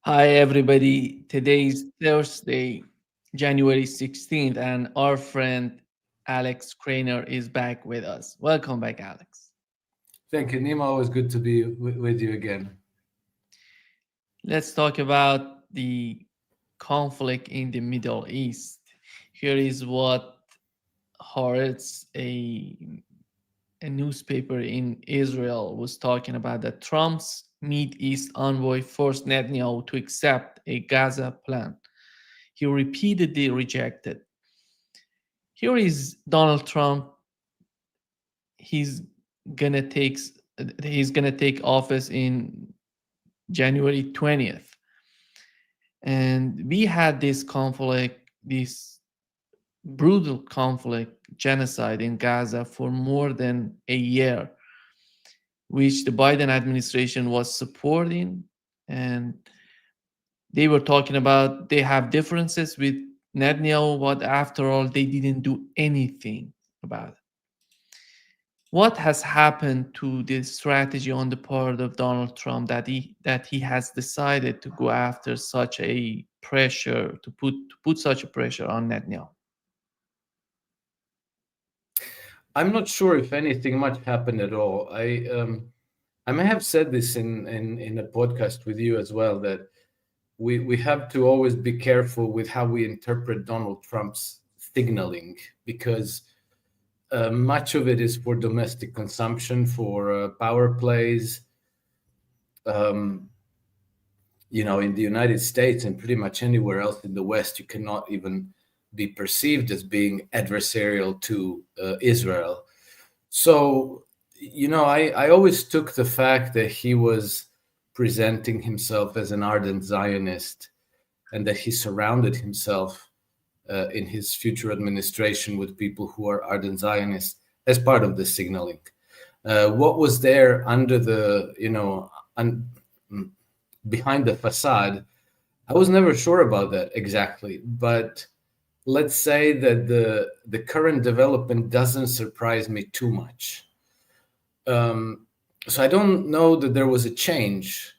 Hi, everybody. Today is Thursday, January 16th, and our friend Alex Krainer is back with us. Welcome back, Alex. Thank you, Nima. Always good to be with you again. Let's talk about the conflict in the Middle East. Here is what Haaretz, a newspaper in Israel, was talking about that Trump's Mid East envoy forced Netanyahu to accept a Gaza plan. He repeatedly rejected. Here is Donald Trump. He's gonna take he's gonna take office in January 20th, and we had this conflict, this brutal conflict, genocide in Gaza for more than a year, which the Biden administration was supporting, and they were talking about they have differences with Netanyahu, but after all, they didn't do anything about it. What has happened to this strategy on the part of Donald Trump that he has decided to go after such a pressure to put such a pressure on Netanyahu? I'm not sure if anything much happened at all. I may have said this in a podcast with you as well, that we have to always be careful with how we interpret Donald Trump's signaling, because much of it is for domestic consumption, for power plays. Um, in the United States and pretty much anywhere else in the West, you cannot even be perceived as being adversarial to Israel. So, I always took the fact that he was presenting himself as an ardent Zionist and that he surrounded himself in his future administration with people who are ardent Zionists as part of the signaling. What was there under the, behind the facade, I was never sure about that exactly. But let's say that the current development doesn't surprise me too much. So I don't know that there was a change.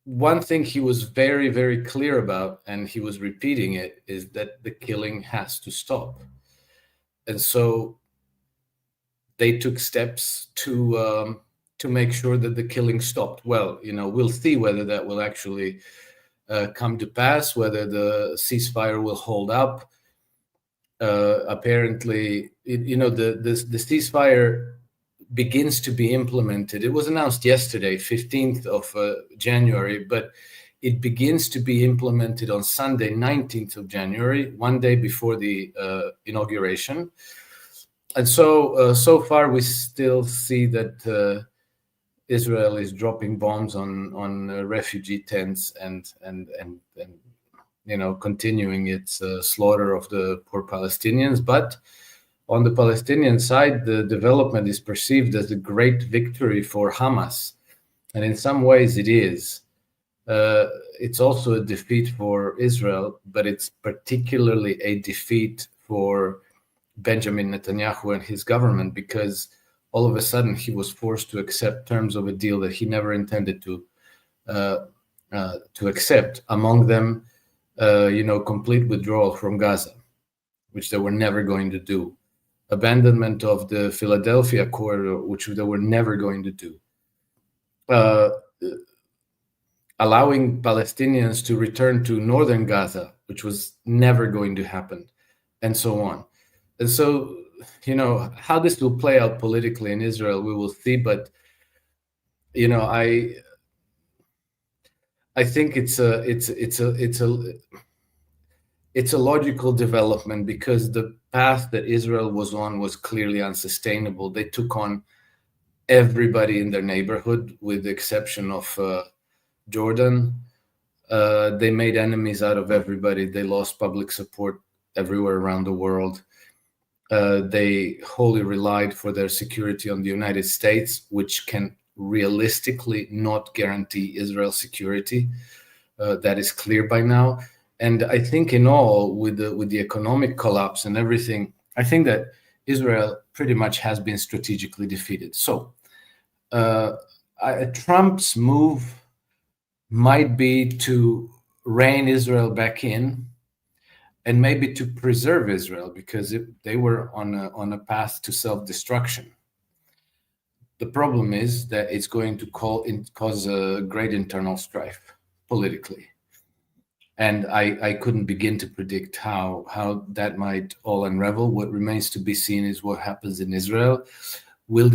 One thing he was very, very clear about, and he was repeating it, is that the killing has to stop. And so they took steps to make sure that the killing stopped. Well, we'll see whether that will actually come to pass, whether the ceasefire will hold up. Apparently, the ceasefire begins to be implemented. It was announced yesterday, 15th of January, but it begins to be implemented on Sunday, 19th of January, one day before the inauguration. And so far, we still see that Israel is dropping bombs on refugee tents and continuing its slaughter of the poor Palestinians. But on the Palestinian side, the development is perceived as a great victory for Hamas, and in some ways it is. It's also a defeat for Israel, but it's particularly a defeat for Benjamin Netanyahu and his government, because all of a sudden he was forced to accept terms of a deal that he never intended to accept. Among them, complete withdrawal from Gaza, which they were never going to do, abandonment of the Philadelphia corridor, which they were never going to do, allowing Palestinians to return to northern Gaza, which was never going to happen, and so on. And so, how this will play out politically in Israel, we will see. But, I think it's a logical development, because the path that Israel was on was clearly unsustainable. They took on everybody in their neighborhood, with the exception of Jordan. They made enemies out of everybody. They lost public support everywhere around the world. They wholly relied for their security on the United States, which can realistically not guarantee Israel's security. That is clear by now. And I think in all, with the economic collapse and everything, I think that Israel pretty much has been strategically defeated. So Trump's move might be to rein Israel back in and maybe to preserve Israel because they were on a path to self-destruction. The problem is that it's going to cause a great internal strife politically. And I couldn't begin to predict how that might all unravel. What remains to be seen is what happens in Israel. What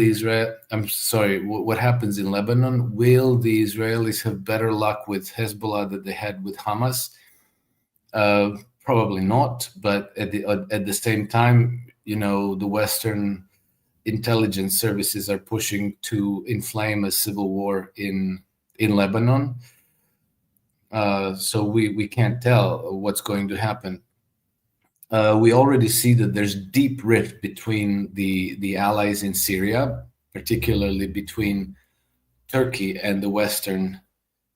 happens in Lebanon? Will the Israelis have better luck with Hezbollah than they had with Hamas? Probably not. But at the same time, the Western intelligence services are pushing to inflame a civil war in Lebanon. So we can't tell what's going to happen. We already see that there's deep rift between the allies in Syria, particularly between Turkey and the Western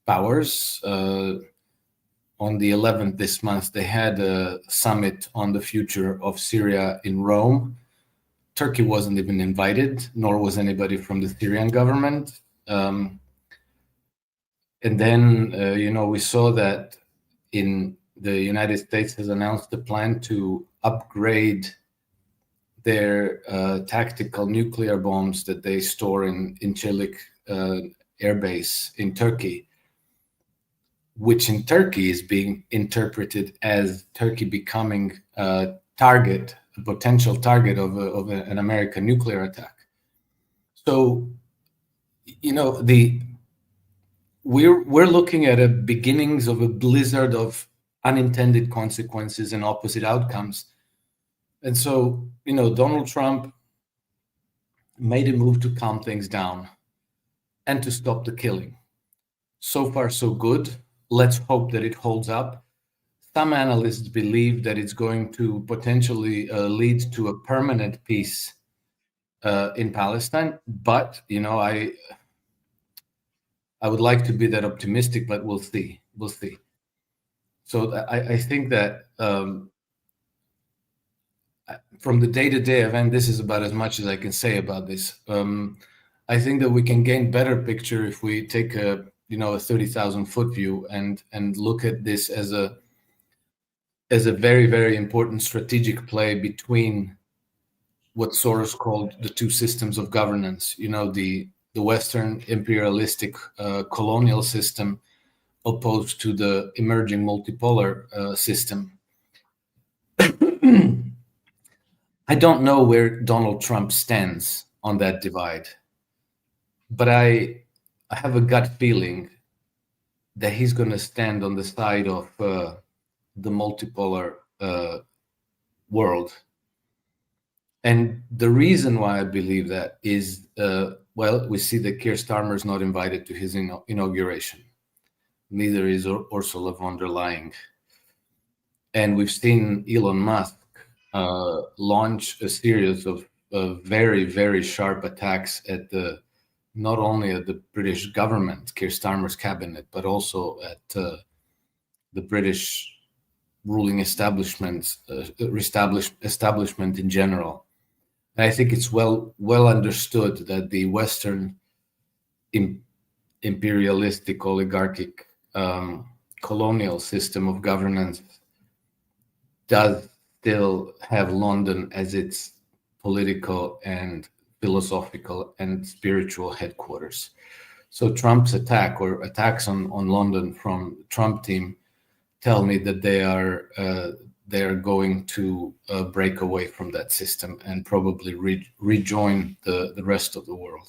powers. On the 11th this month, they had a summit on the future of Syria in Rome. Turkey wasn't even invited, nor was anybody from the Syrian government. And then, we saw that in the United States has announced a plan to upgrade their tactical nuclear bombs that they store in Incirlik air base in Turkey, which in Turkey is being interpreted as Turkey becoming a potential target of an American nuclear attack. So, we're looking at a beginnings of a blizzard of unintended consequences and opposite outcomes. And so, Donald Trump made a move to calm things down and to stop the killing. So far, so good. Let's hope that it holds up. Some analysts believe that it's going to potentially lead to a permanent peace in Palestine. But, I would like to be that optimistic, but we'll see. We'll see. So I think that from the day-to-day event, this is about as much as I can say about this. I think that we can gain better picture if we take a 30,000 foot view and look at this as a very, very important strategic play between what Soros called the two systems of governance. The Western imperialistic colonial system opposed to the emerging multipolar system. I don't know where Donald Trump stands on that divide, but I have a gut feeling that he's going to stand on the side of the multipolar world. And the reason why I believe that is, we see that Keir Starmer is not invited to his inauguration. Neither is Ursula von der Leyen. And we've seen Elon Musk launch a series of very, very sharp attacks at not only at the British government, Keir Starmer's cabinet, but also at the British ruling establishment in general. And I think it's well understood that the Western imperialistic, oligarchic, colonial system of governance does still have London as its political and philosophical and spiritual headquarters. So Trump's attack or attacks on London from the Trump team tell me that they are going to break away from that system and probably rejoin the rest of the world.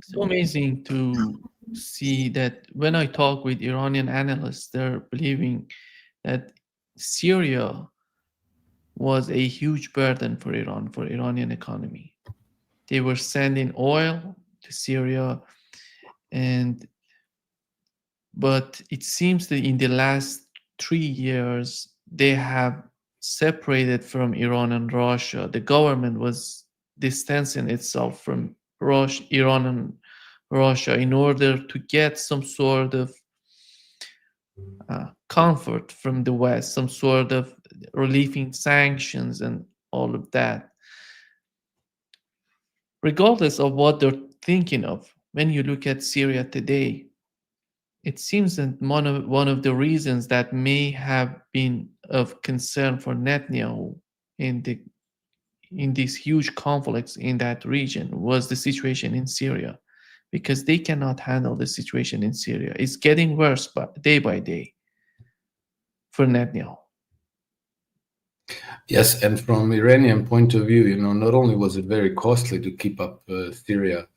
So amazing to see that when I talk with Iranian analysts, they're believing that Syria was a huge burden for Iran, for Iranian economy. They were sending oil to Syria, but it seems that in the last 3 years they have separated from Iran and Russia. The government was distancing itself from Iran and Russia in order to get some sort of comfort from the West, some sort of relieving sanctions and all of that. Regardless of what they're thinking of, when you look at Syria today, it seems that one of the reasons that may have been of concern for Netanyahu in these huge conflicts in that region was the situation in Syria, because they cannot handle the situation in Syria. It's getting worse day by day for Netanyahu. Yes, and from Iranian point of view, not only was it very costly to keep up Syria,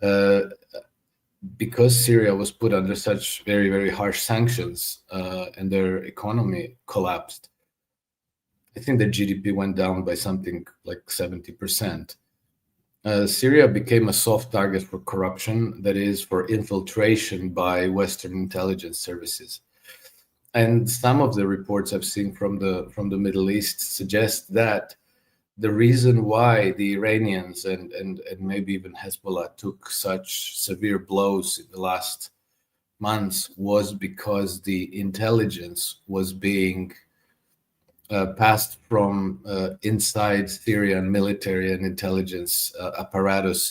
uh, because Syria was put under such very, very harsh sanctions, and their economy collapsed. I think the GDP went down by something like 70%. Syria became a soft target for corruption, that is, for infiltration by Western intelligence services. And some of the reports I've seen from the Middle East suggest that the reason why the Iranians and maybe even Hezbollah took such severe blows in the last months was because the intelligence was being passed from inside Syrian military and intelligence apparatus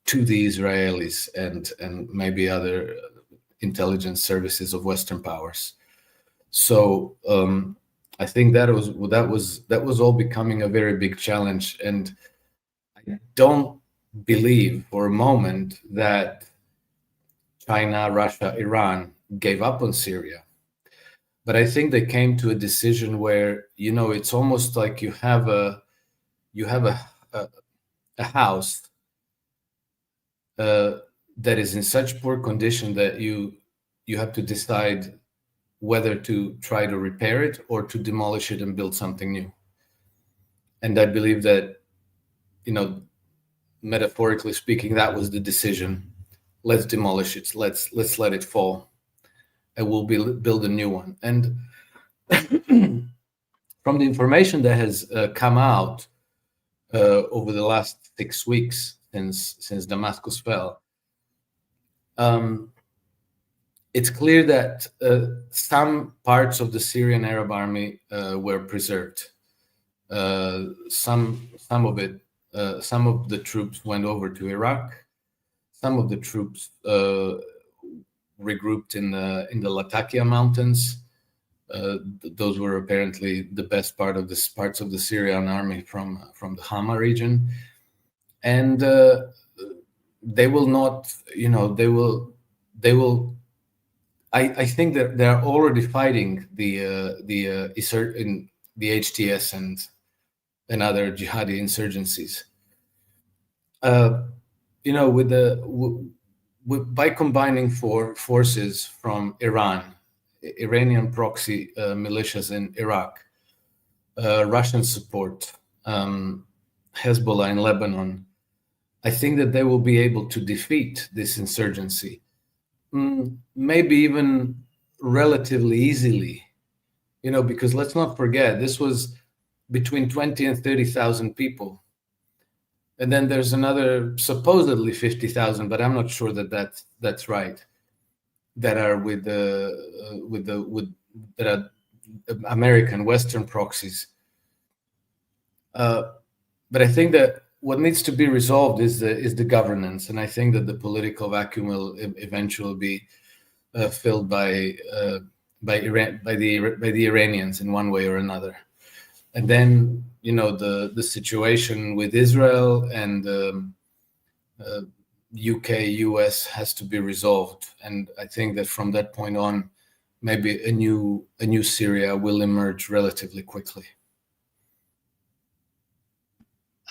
to the Israelis and maybe other intelligence services of Western powers. So I think that was all becoming a very big challenge, and I don't believe for a moment that China, Russia, Iran gave up on Syria. But I think they came to a decision where it's almost like you have a house that is in such poor condition that you have to decide whether to try to repair it or to demolish it and build something new. And I believe that, metaphorically speaking, that was the decision. Let's demolish it. Let's let it fall, and we'll build a new one. And from the information that has come out over the last 6 weeks since Damascus fell, it's clear that some parts of the Syrian Arab army were preserved. Some of the troops went over to Iraq. Some of the troops regrouped in the Latakia mountains. Those were apparently the best parts of the Syrian army from the Hama region, and they will not. They will. I think that they are already fighting the HTS and other jihadi insurgencies. By combining forces from Iranian proxy militias in Iraq, Russian support, Hezbollah in Lebanon, I think that they will be able to defeat this insurgency, maybe even relatively easily, because let's not forget, this was between 20 and 30,000 people. And then there's another supposedly 50,000, but I'm not sure that's right, that are that are American Western proxies. But I think that what needs to be resolved is the governance, and I think that the political vacuum will eventually be filled by the Iranians in one way or another. And then the situation with Israel and UK, US has to be resolved, and I think that from that point on, maybe a new Syria will emerge relatively quickly.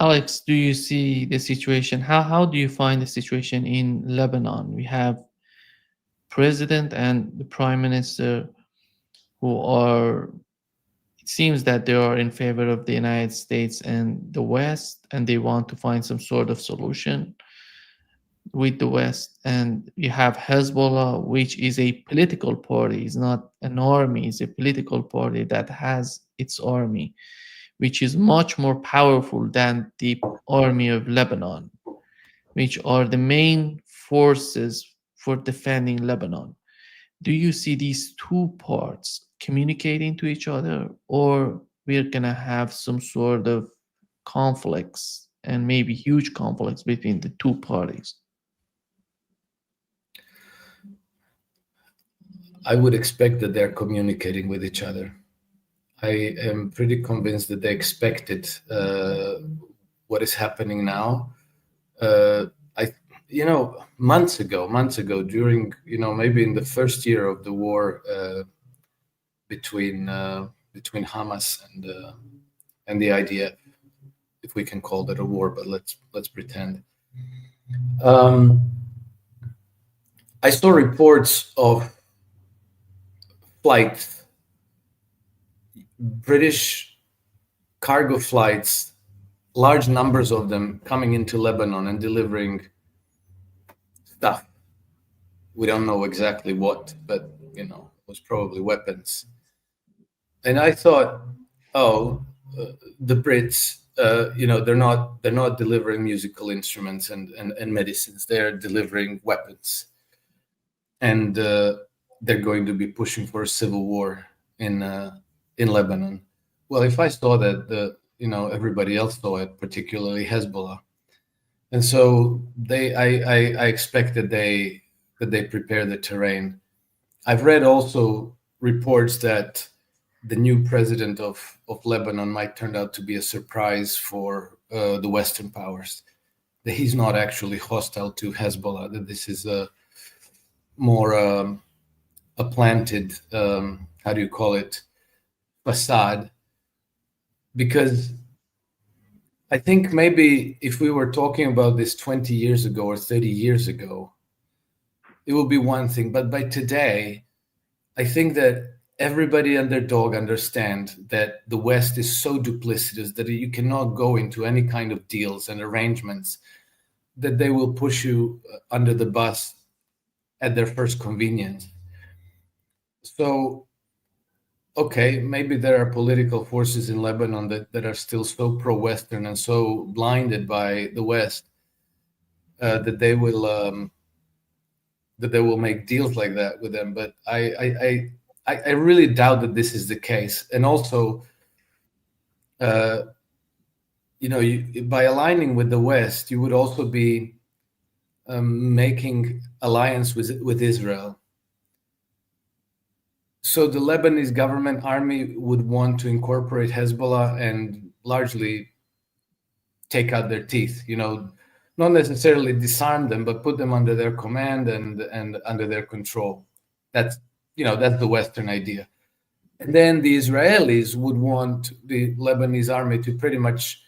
Alex, do you see the situation? How do you find the situation in Lebanon? We have president and the prime minister who are, it seems that they are in favor of the United States and the West, and they want to find some sort of solution with the West. And you have Hezbollah, which is a political party, it's not an army, it's a political party that has its army, which is much more powerful than the army of Lebanon, which are the main forces for defending Lebanon. Do you see these two parts communicating to each other, or we're gonna have some sort of conflicts and maybe huge conflicts between the two parties? I would expect that they're communicating with each other. I am pretty convinced that they expected what is happening now. Uh, I, months ago, during maybe in the first year of the war between between Hamas and the IDF, if we can call that a war, but let's pretend. Um, I saw reports of flights, British cargo flights, large numbers of them coming into Lebanon and delivering stuff. We don't know exactly what, but it was probably weapons. And I thought, oh, the Brits, they're not delivering musical instruments and medicines. They're delivering weapons, and they're going to be pushing for a civil war in Lebanon. Well, if I saw that, everybody else saw it, particularly Hezbollah, and so I expect that they prepare the terrain. I've read also reports that the new president of Lebanon might turn out to be a surprise for the Western powers. That he's not actually hostile to Hezbollah. That this is a more a planted, how do you call it, facade. Because I think maybe if we were talking about this 20 years ago or 30 years ago, it would be one thing. But by today, I think that everybody and their dog understand that the West is so duplicitous that you cannot go into any kind of deals and arrangements, that they will push you under the bus at their first convenience. So, okay, maybe there are political forces in Lebanon that are still so pro-Western and so blinded by the West that they will make deals like that with them. But I really doubt that this is the case. And also, uh, by aligning with the West, you would also be making alliance with Israel. So the Lebanese government army would want to incorporate Hezbollah and largely take out their teeth. Not necessarily disarm them, but put them under their command and under their control. That's the Western idea. And then the Israelis would want the Lebanese army to pretty much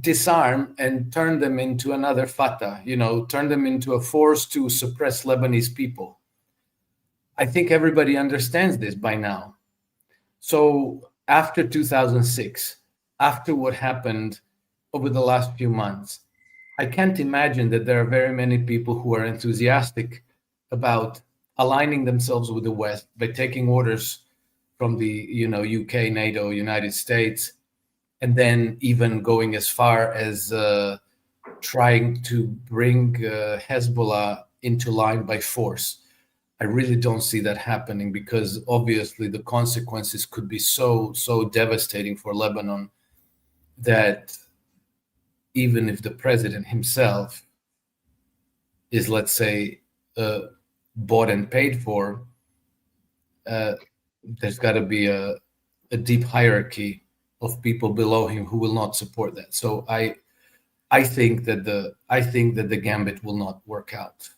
disarm and turn them into another Fatah, turn them into a force to suppress Lebanese people. I think everybody understands this by now. So after 2006, after what happened over the last few months, I can't imagine that there are very many people who are enthusiastic about aligning themselves with the West by taking orders from the UK, NATO, United States, and then even going as far as trying to bring Hezbollah into line by force. I really don't see that happening, because obviously the consequences could be so devastating for Lebanon that even if the president himself is, let's say, bought and paid for, there's got to be a deep hierarchy of people below him who will not support that. So I think that the gambit will not work out.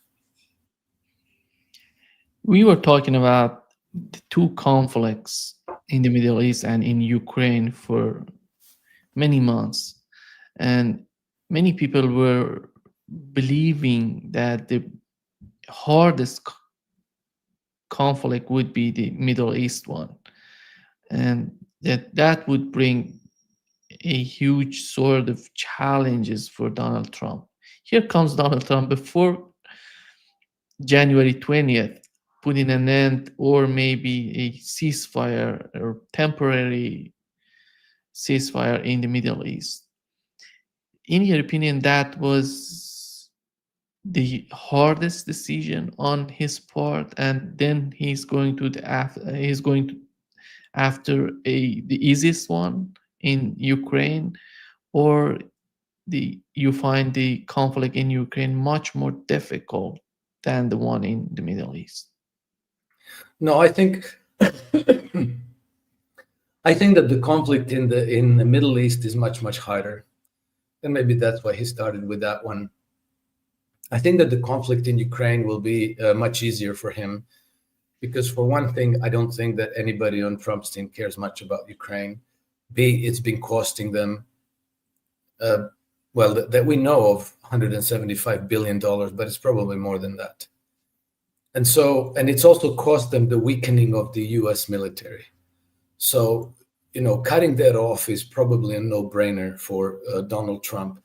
We were talking about the two conflicts in the Middle East and in Ukraine for many months, and many people were believing that the hardest conflict would be the Middle East one, and that would bring a huge sort of challenges for Donald Trump. Here comes Donald Trump before January 20th, putting an end or maybe a ceasefire or temporary ceasefire in the Middle East. In your opinion, that was the hardest decision on his part, and then he's going to after the easiest one in Ukraine, or you find the conflict in Ukraine much more difficult than the one in the Middle East? No, I think that the conflict in the Middle East is much harder, and maybe that's why he started with that one. I think that the conflict in Ukraine will be much easier for him because, for one thing, I don't think that anybody on Trump's team cares much about Ukraine. B, it's been costing them, uh, well, that we know of, $175 billion, but it's probably more than that. And it's also cost them the weakening of the U.S. military. So, cutting that off is probably a no-brainer for Donald Trump.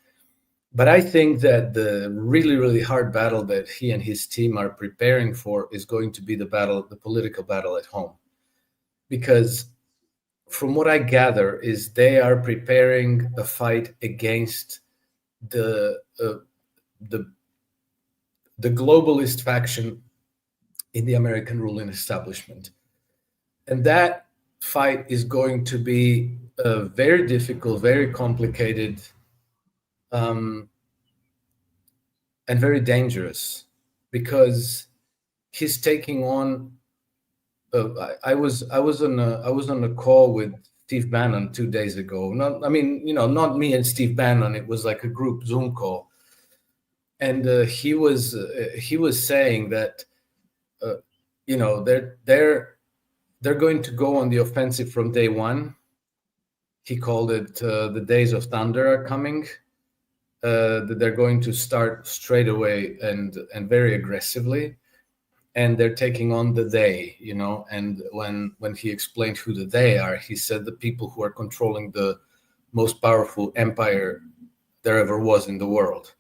But I think that the really hard battle that he and his team are preparing for is going to be the political battle at home. Because from what I gather is they are preparing a fight against the uh, the the globalist faction in the American ruling establishment, and that fight is going to be very difficult, very complicated, um, and very dangerous because he's taking on. I was on a call with Steve Bannon 2 days ago. Not, I mean, not me and Steve Bannon. It was like a group Zoom call, and he was saying that uh, they're going to go on the offensive from day one. He called it the days of thunder are coming. That they're going to start straight away and very aggressively, and they're taking on the they. And when he explained who the they are, he said the people who are controlling the most powerful empire there ever was in the world,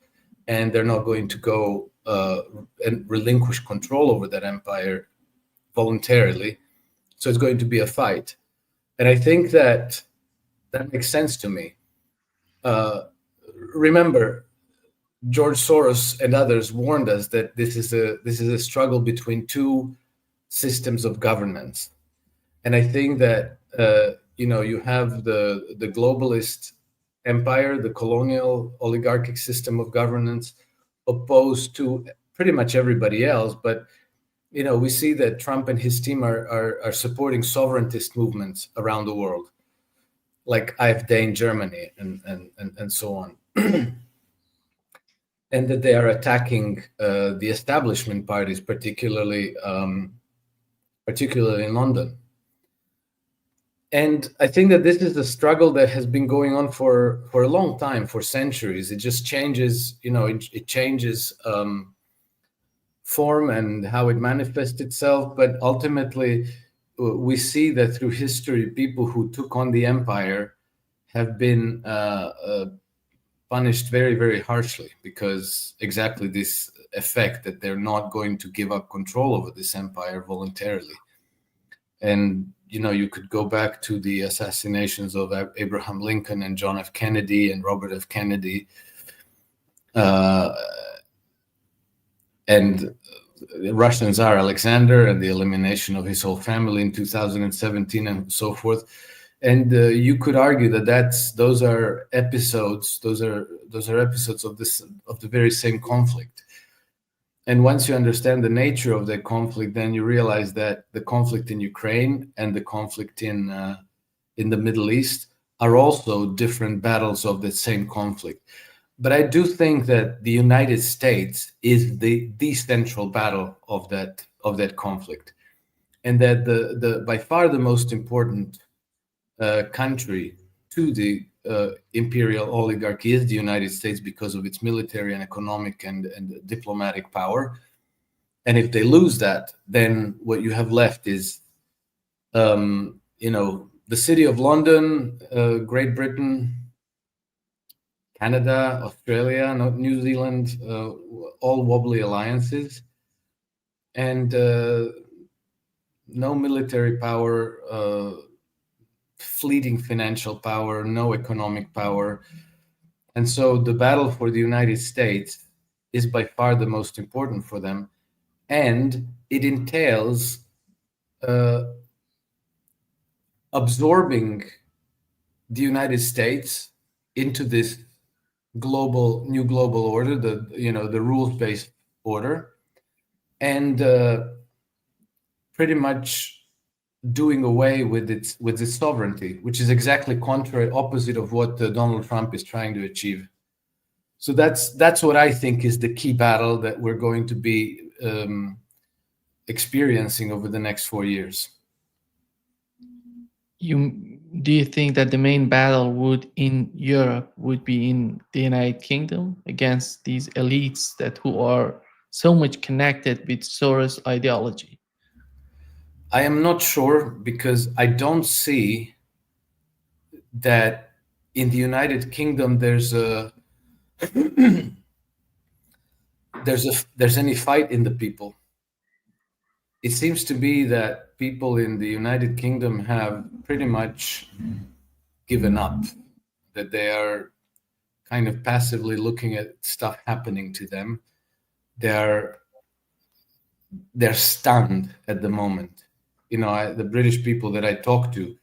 and they're not going to go and relinquish control over that empire voluntarily. So it's going to be a fight, and I think that makes sense to me. Uh, Remember, George Soros and others warned us that this is a struggle between two systems of governance, and I think that you have the globalist empire, the colonial oligarchic system of governance, opposed to pretty much everybody else. But we see that Trump and his team are supporting sovereigntist movements around the world, like AfD in Germany and so on. And that they are attacking the establishment parties, particularly in London. And I think that this is a struggle that has been going on for a long time, for centuries. It just changes, it changes form and how it manifests itself. But ultimately, we see that through history, people who took on the empire have been punished very harshly because exactly this effect that they're not going to give up control over this empire voluntarily. And you could go back to the assassinations of Abraham Lincoln and John F. Kennedy and Robert F. Kennedy, uh, and Russian Tsar Alexander and the elimination of his whole family in 2017 and so forth. And you could argue that those are episodes. Those are episodes of the very same conflict. And once you understand the nature of the conflict, then you realize that the conflict in Ukraine and the conflict in the Middle East are also different battles of the same conflict. But I do think that the United States is the central battle of that conflict, and that the by far the most important country to the imperial oligarchy is the United States because of its military and economic and diplomatic power. And if they lose that, then what you have left is, the city of London, Great Britain, Canada, Australia, New Zealand, all wobbly alliances, and no military power, fleeting financial power, no economic power. And so the battle for the United States is by far the most important for them. And it entails absorbing the United States into this new global order, the rules-based order, and pretty much doing away with its sovereignty, which is exactly contrary opposite of what Donald Trump is trying to achieve. So that's what I think is the key battle that we're going to be experiencing over the next 4 years. Do you think that the main battle would in Europe would be in the United Kingdom against these elites that who are so much connected with Soros ideology? I am not sure because I don't see that in the United Kingdom there's any fight in the people. It seems to be that people in the United Kingdom have pretty much given up, that they are kind of passively looking at stuff happening to them. They're stunned at the moment. The British people that I talk to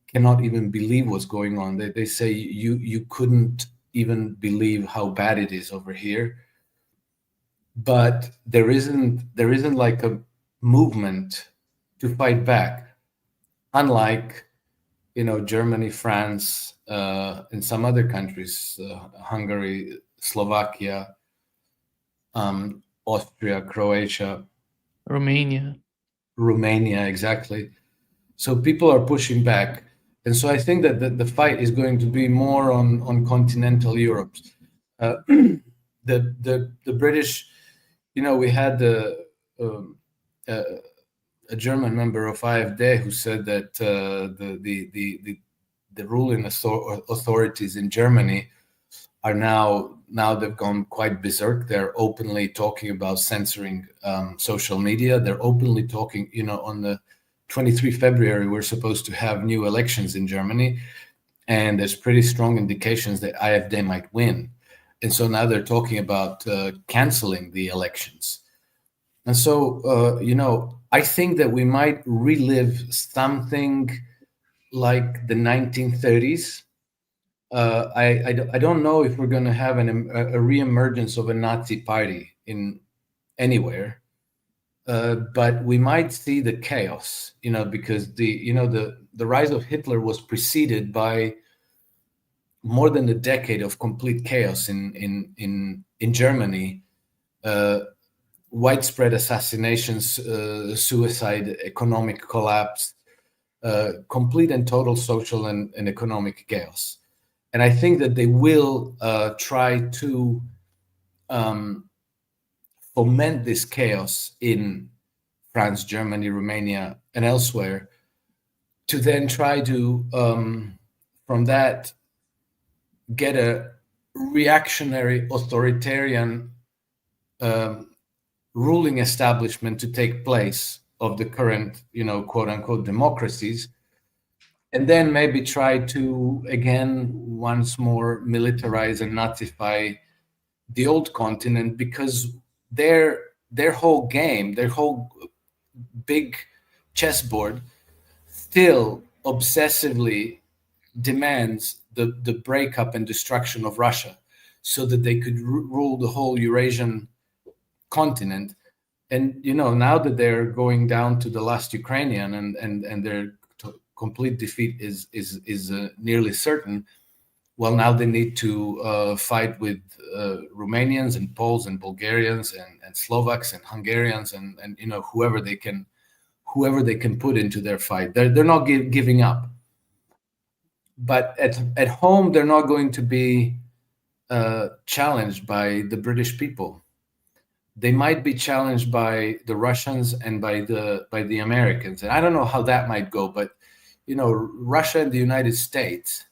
cannot even believe what's going on. They say you couldn't even believe how bad it is over here. But there isn't like a movement to fight back, unlike Germany, France, and some other countries, Hungary, Slovakia, Austria, Croatia, Romania, exactly. So people are pushing back, and so I think that the fight is going to be more on continental Europe. The British, we had um, uh, a German member of AfD who said that the ruling authorities in Germany are now they've gone quite berserk. They're openly talking about censoring social media. They're openly talking, on the 23 February, we're supposed to have new elections in Germany, and there's pretty strong indications that AfD might win. And so now they're talking about canceling the elections. And so, I think that we might relive something like the 1930s. I don't know if we're going to have a reemergence of a Nazi party in anywhere, but we might see the chaos, because the rise of Hitler was preceded by more than a decade of complete chaos in Germany. Widespread assassinations, suicide, economic collapse, complete and total social and economic chaos. And I think that they will try to foment this chaos in France, Germany, Romania, and elsewhere, to then try to, from that, get a reactionary, authoritarian ruling establishment to take place of the current, quote unquote democracies, and then maybe try to again once more militarize and Nazify the old continent, because their whole game, their whole big chessboard still obsessively demands the breakup and destruction of Russia, so that they could rule the whole Eurasian continent. And now that they're going down to the last Ukrainian, and their complete defeat is nearly certain, well, now they need to fight with Romanians and Poles and Bulgarians and Slovaks and Hungarians and whoever they can put into their fight. They're not giving up. But at home, they're not going to be challenged by the British people. They might be challenged by the Russians and by the Americans. And I don't know how that might go, but Russia and the United States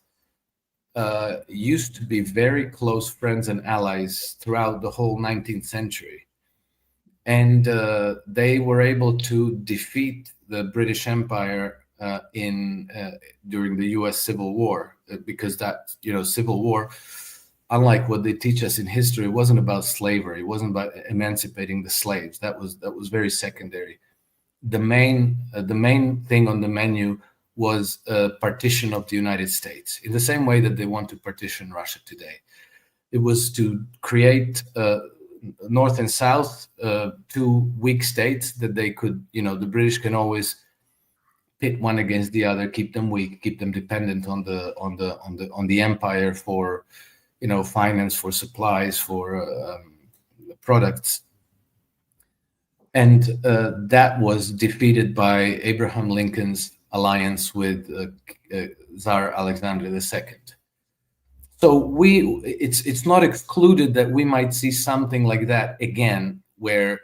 used to be very close friends and allies throughout the whole 19th century. And they were able to defeat the British Empire during the U.S. Civil War, because that Civil War, unlike what they teach us in history, it wasn't about slavery. It wasn't about emancipating the slaves. That was very secondary. The main thing on the menu was a partition of the United States, in the same way that they want to partition Russia today. It was to create north and south, two weak states that they could, the British can always pit one against the other, keep them weak, keep them dependent on the empire for, finance, for supplies, for products. And that was defeated by Abraham Lincoln's alliance with Tsar Alexander II. So it's not excluded that we might see something like that again, where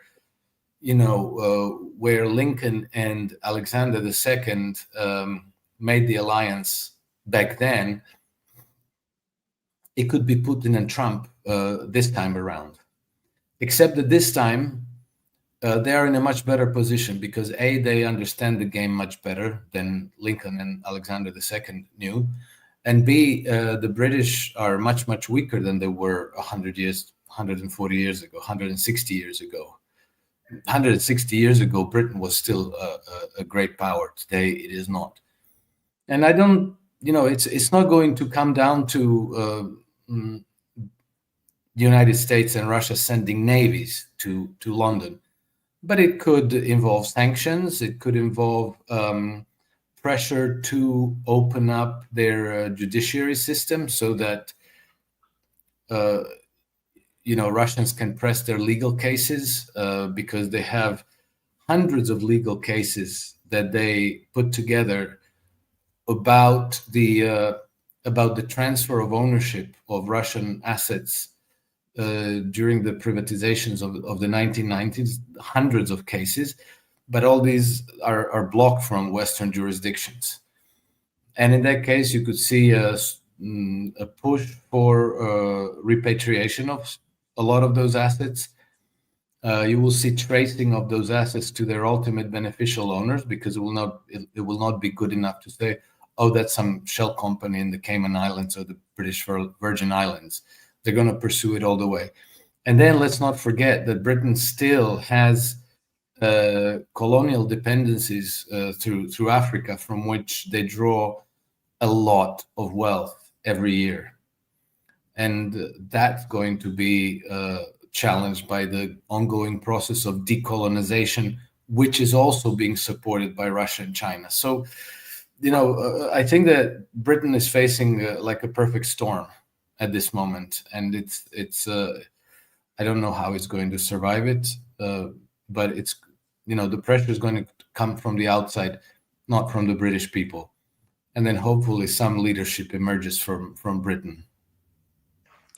where Lincoln and Alexander II made the alliance back then. It could be Putin and Trump this time around, except that this time they are in a much better position because A, they understand the game much better than Lincoln and Alexander II knew, and B, the British are much, much weaker than they were 100 years, 140 years ago, 160 years ago. 160 years ago, Britain was still a great power. Today, it is not. And I don't, it's not going to come down to the United States and Russia sending navies to London, but it could involve sanctions. It could involve pressure to open up their judiciary system so that Russians can press their legal cases because they have hundreds of legal cases that they put together about the transfer of ownership of Russian assets during the privatizations of the 1990s. Hundreds of cases, but all these are blocked from Western jurisdictions. And in that case, you could see a push for repatriation of a lot of those assets. You will see tracing of those assets to their ultimate beneficial owners, because it will not be good enough to say, oh, that's some shell company in the Cayman Islands or the British Virgin Islands. They're going to pursue it all the way. And then let's not forget that Britain still has colonial dependencies through Africa, from which they draw a lot of wealth every year. And that's going to be challenged by the ongoing process of decolonization, which is also being supported by Russia and China. So, I think that Britain is facing like a perfect storm at this moment, and it's I don't know how it's going to survive it, but it's the pressure is going to come from the outside, not from the British people, and then hopefully some leadership emerges from Britain.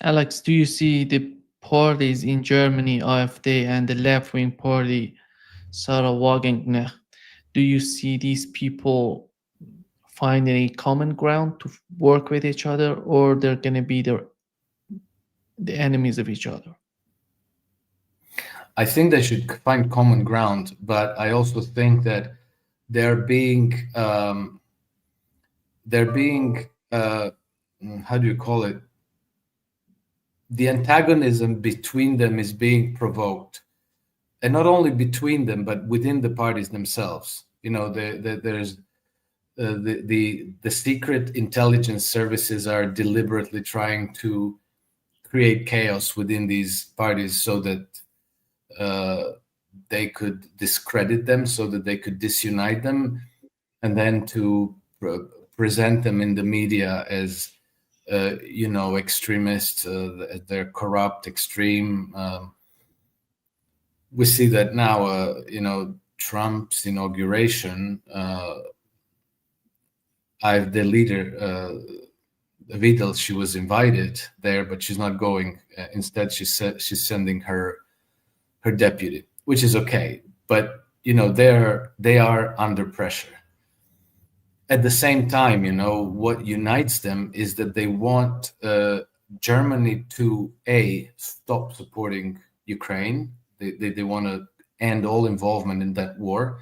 Alex, do you see the parties in Germany, AfD, and the left-wing party, Sarah Wagenknecht? Do you see these people finding a common ground to work with each other, or they're going to be the enemies of each other? I think they should find common ground, but I also think that they're being how do you call it? The antagonism between them is being provoked, and not only between them, but within the parties themselves. There's the secret intelligence services are deliberately trying to create chaos within these parties so that they could discredit them, so that they could disunite them, and then to present them in the media as extremists. They're corrupt, extreme. We see that now. Trump's inauguration. The leader, Vidal, she was invited there, but she's not going. Instead, she's sending her deputy, which is okay. But they are under pressure. At the same time, what unites them is that they want Germany to stop supporting Ukraine. They want to end all involvement in that war.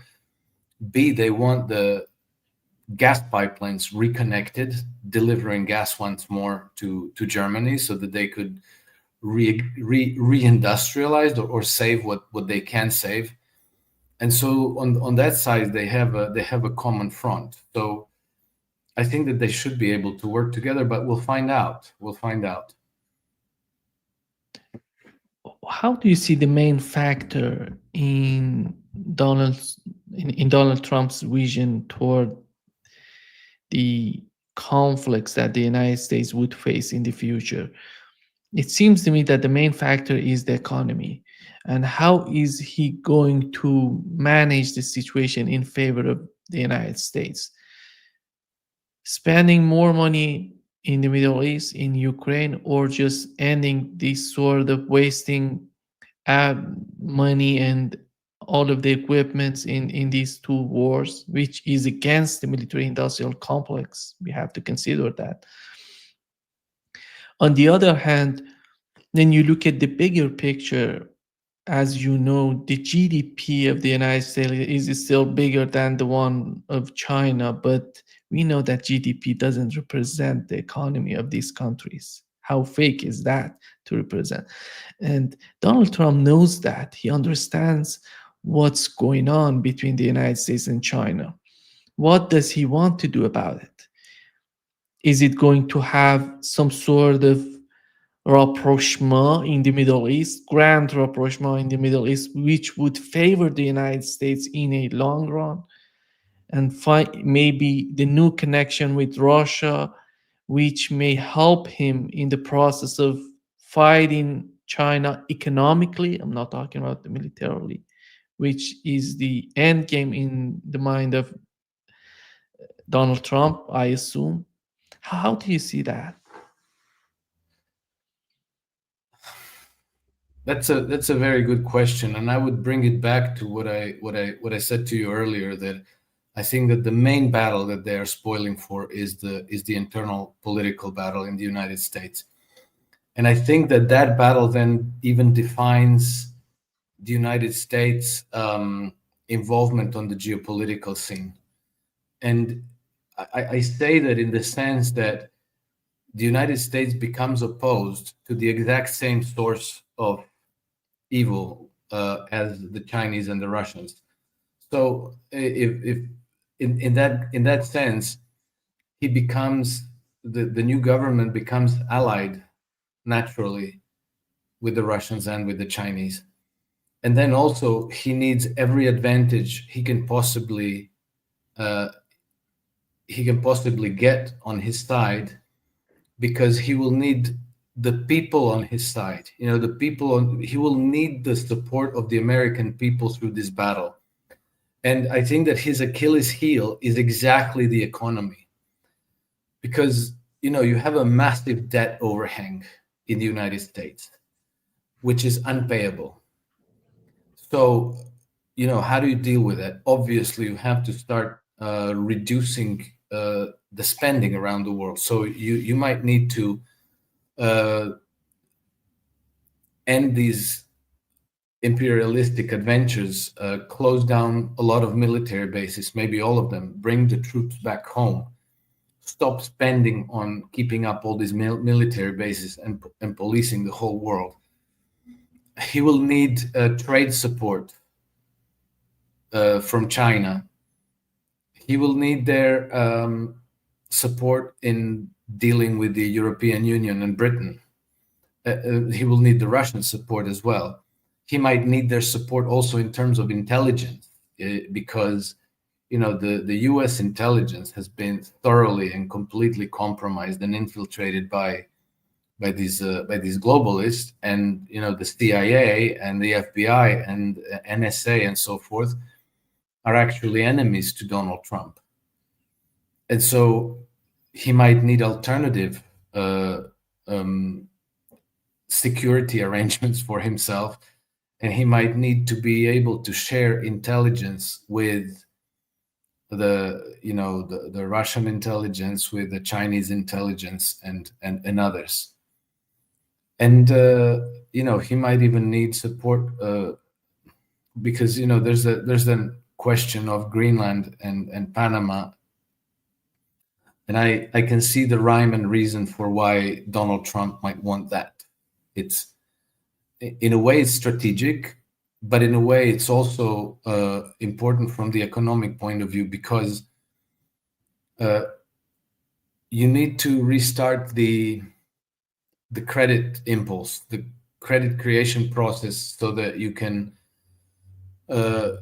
B, they want the gas pipelines reconnected, delivering gas once more to Germany, so that they could reindustrialize or save what they can save. And so on that side, they have a common front. So I think that they should be able to work together, but we'll find out. How do you see the main factor in Donald's in Donald Trump's vision toward the conflicts that the United States would face in the future? It seems to me that the main factor is the economy. And how is he going to manage the situation in favor of the United States? Spending more money in the Middle East, in Ukraine, or just ending this sort of wasting money and all of the equipments in these two wars, which is against the military industrial complex. We have to consider that. On the other hand, then you look at the bigger picture. As you know, the GDP of the United States is still bigger than the one of China, but we know that GDP doesn't represent the economy of these countries. How fake is that to represent? And Donald Trump knows that. He understands what's going on between the United States and China. What does he want to do about it? Is it going to have some sort of rapprochement in the Middle East, grand rapprochement in the Middle East, which would favor the United States in a long run, and maybe the new connection with Russia, which may help him in the process of fighting China economically. I'm not talking about the militarily, which is the end game in the mind of Donald Trump, I assume. How do you see that? That's a very good question, and I would bring it back to what I said to you earlier, that I think that the main battle that they are spoiling for is the internal political battle in the United States, and I think that that battle then even defines the United States involvement on the geopolitical scene. And I say that in the sense that the United States becomes opposed to the exact same source of evil as the Chinese and the Russians. So if in that sense, he becomes the new government becomes allied naturally with the Russians and with the Chinese. And then also he needs every advantage uh, he can possibly get on his side, because he will need the people on his side. He will need the support of the American people through this battle. And I think that his Achilles heel is exactly the economy, because you have a massive debt overhang in the United States, which is unpayable. So, how do you deal with it? Obviously, you have to start reducing the spending around the world. So you might need to uh, end these imperialistic adventures, close down a lot of military bases, maybe all of them, bring the troops back home, stop spending on keeping up all these military bases and policing the whole world. He will need trade support from China. He will need their support in dealing with the European Union and Britain. He will need the Russian support as well. He might need their support also in terms of intelligence, because the U.S. intelligence has been thoroughly and completely compromised and infiltrated by these globalists, and the CIA and the FBI and NSA and so forth are actually enemies to Donald Trump. And so he might need alternative um, security arrangements for himself, and he might need to be able to share intelligence with the Russian intelligence, with the Chinese intelligence, and others. And he might even need support because there's a question of Greenland and Panama, and I can see the rhyme and reason for why Donald Trump might want that. It's in a way it's strategic, but in a way it's also important from the economic point of view, because you need to restart the credit impulse, the credit creation process so that uh,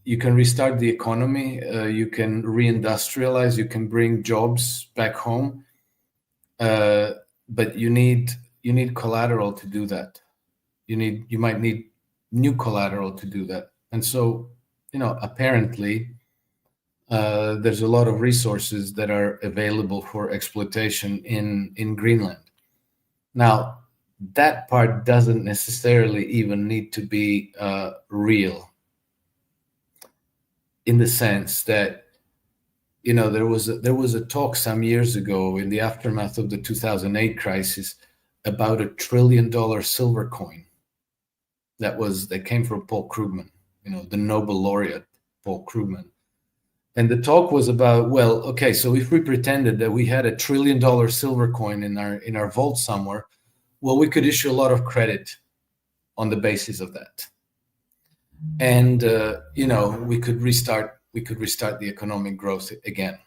you can restart the economy, you can reindustrialize, you can bring jobs back home, uh, but you need collateral to do that. You might need new collateral to do that, and so apparently there's a lot of resources that are available for exploitation in Greenland. Now, that part doesn't necessarily even need to be real, in the sense that there was a talk some years ago in the aftermath of the 2008 crisis about $1 trillion silver coin that came from Paul Krugman, the Nobel laureate Paul Krugman. And the talk was about, well, okay, so if we pretended that we had $1 trillion silver coin in our vault somewhere, well, we could issue a lot of credit on the basis of that, and we could restart the economic growth again.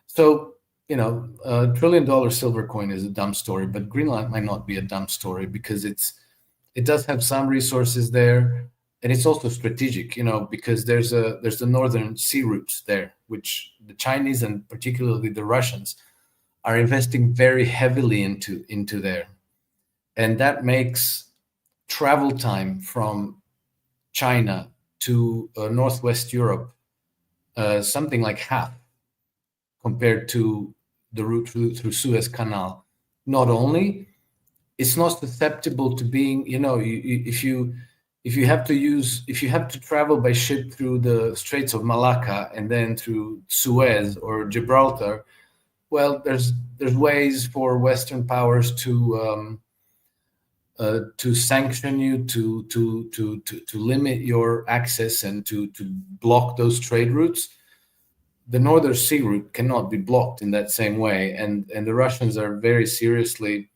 So $1 trillion silver coin is a dumb story, but Greenland might not be a dumb story because it does have some resources there, and it's also strategic, because there's the northern sea routes there, which the Chinese and particularly the Russians are investing very heavily into there, and that makes travel time from China to Northwest Europe something like half compared to the route through Suez Canal. Not only it's not susceptible to being, if you have to travel by ship through the Straits of Malacca and then through Suez or Gibraltar, well, there's ways for Western powers to sanction you, to limit your access and to block those trade routes. The Northern Sea route cannot be blocked in that same way, and the Russians are very seriously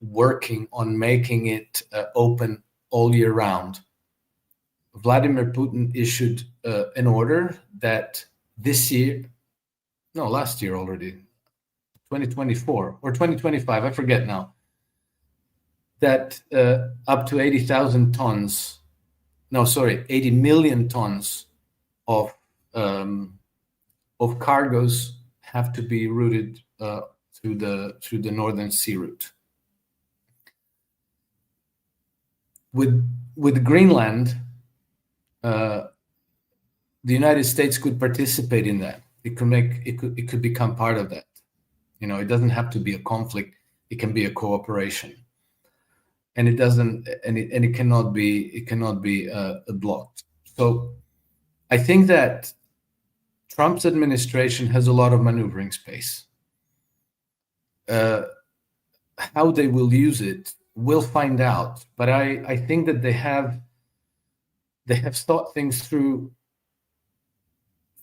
working on making it open all year round. Vladimir Putin issued an order that this year, no, last year already, 2024 or 2025, I forget now, that up to 80,000 tons, no, sorry, 80 million tons of cargoes have to be routed through the Northern Sea route. With Greenland, the United States could participate in that. It could become part of that. It doesn't have to be a conflict. It can be a cooperation, and it cannot be blocked. So I think that Trump's administration has a lot of maneuvering space. How they will use it, we'll find out. But I think that they have thought things through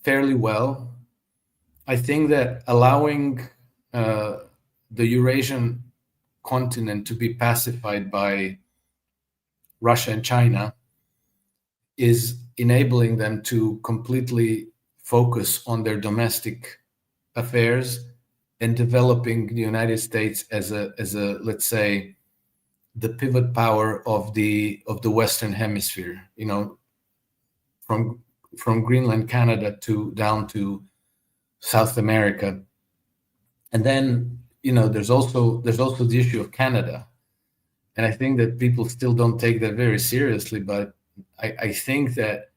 fairly well. I think that allowing the Eurasian continent to be pacified by Russia and China is enabling them to completely focus on their domestic affairs and developing the United States as a let's say the pivot power of the Western Hemisphere. From Greenland, Canada down to South America, and then there's also the issue of Canada, and I think that people still don't take that very seriously. But I think that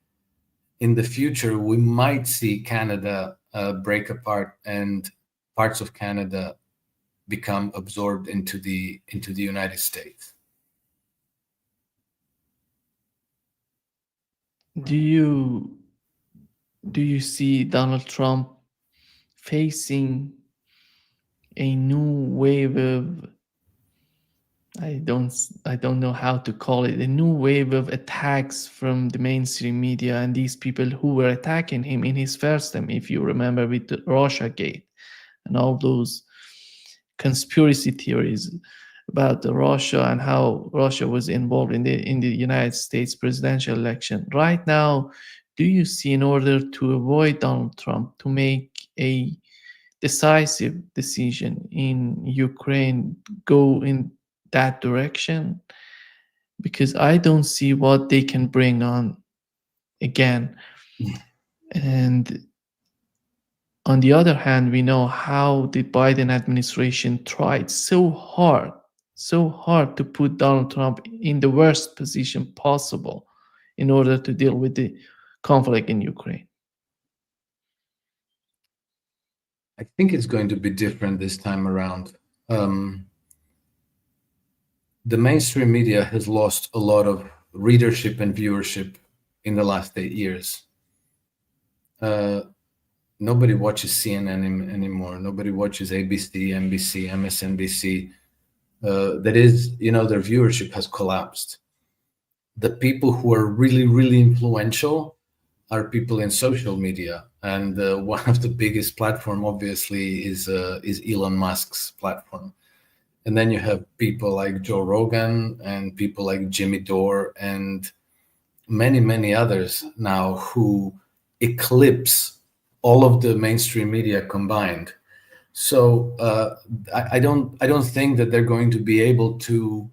in the future we might see Canada break apart and parts of Canada become absorbed into the United States. Do you do you see Donald Trump facing a new wave of, I don't know how to call it, a new wave of attacks from the mainstream media and these people who were attacking him in his first time, if you remember, with the Russia Gate and all those conspiracy theories about Russia and how Russia was involved in the United States presidential election. Right now, do you see, in order to avoid Donald Trump to make a decisive decision in Ukraine, go in that direction? because I don't see what they can bring on again. And on the other hand, we know how the Biden administration tried so hard to put Donald Trump in the worst position possible in order to deal with the conflict in Ukraine. I think it's going to be different this time around. Um, the mainstream media has lost a lot of readership and viewership in the last 8 years. Uh, Nobody watches CNN anymore. Nobody watches ABC, NBC, MSNBC. That is, their viewership has collapsed. The people who are really, really influential are people in social media, and one of the biggest platform, obviously, is Elon Musk's platform. And then you have people like Joe Rogan and people like Jimmy Dore and many, many others now who eclipse all of the mainstream media combined. So I don't think that they're going to be able to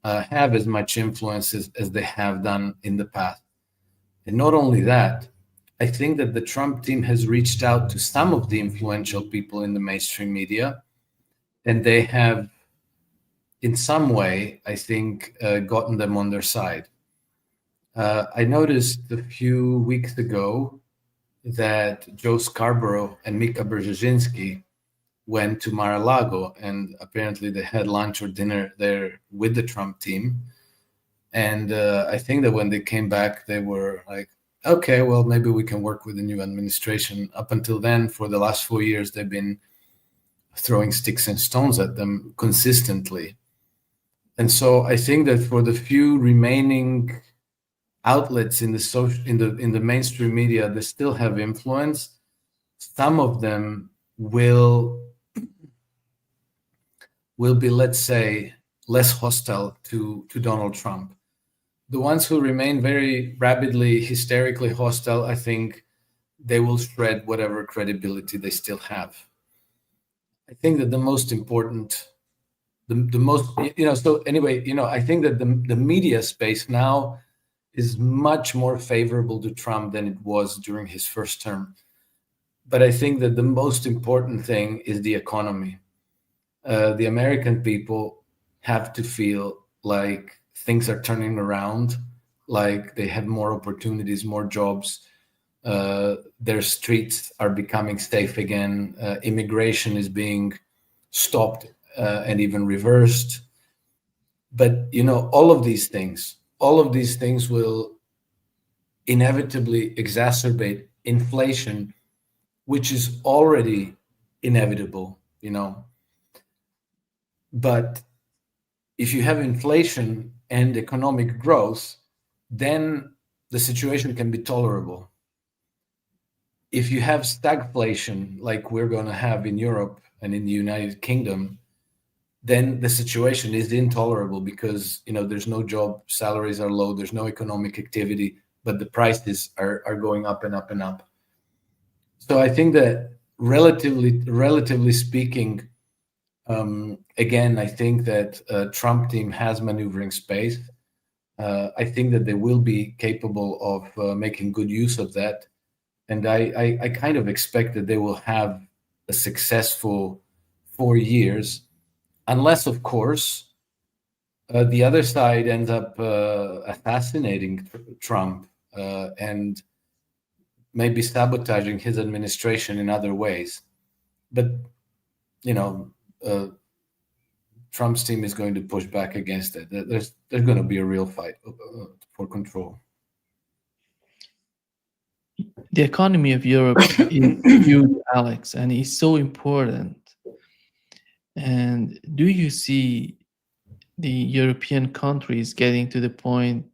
have as much influence as they have done in the past. And not only that, I think that the Trump team has reached out to some of the influential people in the mainstream media, and they have, in some way, I think, gotten them on their side. I noticed a few weeks ago that Joe Scarborough and Mika Brzezinski went to Mar-a-Lago, and apparently they had lunch or dinner there with the Trump team. And I think that when they came back, they were like, okay, well, maybe we can work with the new administration. Up until then, for the last 4 years, they've been throwing sticks and stones at them consistently. And so I think that for the few remaining outlets in the mainstream media that still have influence, some of them will be, let's say, less hostile to Donald Trump. The ones who remain very rapidly, hysterically hostile, I think they will shred whatever credibility they still have. I think that the most important, the most, so anyway, I think that the media space now is much more favorable to Trump than it was during his first term. But I think that the most important thing is the economy. The American people have to feel like things are turning around, like they have more opportunities, more jobs. Their streets are becoming safe again. Immigration is being stopped and even reversed. But all of these things will inevitably exacerbate inflation, which is already inevitable. But if you have inflation and economic growth, then the situation can be tolerable. If you have stagflation, like we're going to have in Europe and in the United Kingdom, then the situation is intolerable because there's no job, salaries are low, there's no economic activity, but the prices are going up and up and up. So I think that relatively speaking, again, I think that Trump team has maneuvering space. I think that they will be capable of making good use of that. And I kind of expect that they will have a successful 4 years, unless, of course, the other side ends up assassinating Trump and maybe sabotaging his administration in other ways. But, you know, uh, Trump's team is going to push back against it. There's going to be a real fight for control. The economy of Europe is huge, Alex, and it's so important. And do you see the European countries getting to the point?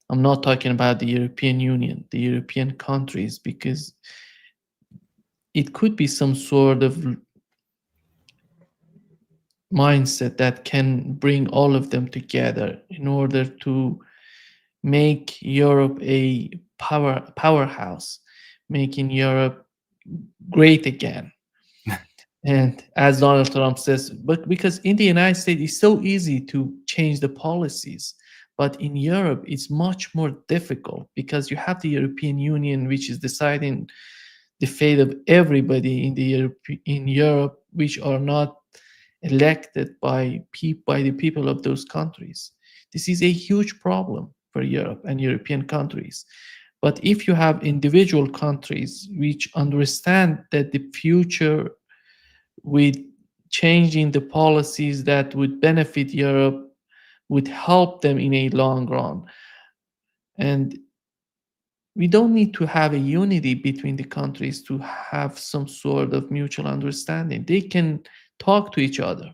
I'm not talking about the European Union, the European countries, because it could be some sort of mindset that can bring all of them together in order to make Europe a powerhouse, making Europe great again. And as Donald Trump says, but because in the United States it's so easy to change the policies, but in Europe it's much more difficult because you have the European Union, which is deciding the fate of everybody in in Europe, which are not elected by by the people of those countries. This is a huge problem for Europe and European countries. But if you have individual countries which understand that the future with changing the policies that would benefit Europe would help them in a long run. And we don't need to have a unity between the countries to have some sort of mutual understanding. They can talk to each other.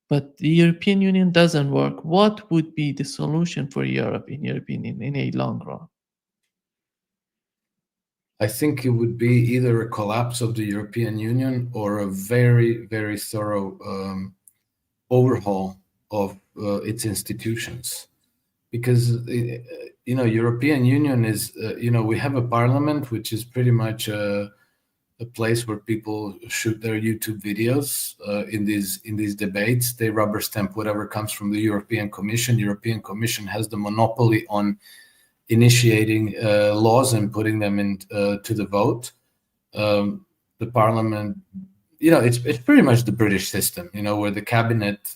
But the European Union doesn't work. What would be the solution for Europe, in your opinion, in a long run? I think it would be either a collapse of the European Union or a very, very thorough overhaul of its institutions. Because European Union is we have a parliament which is pretty much a place where people shoot their YouTube videos in these debates. They rubber stamp whatever comes from the European Commission. European Commission has the monopoly on initiating laws and putting them in to the vote. The parliament, it's pretty much the British system, where the cabinet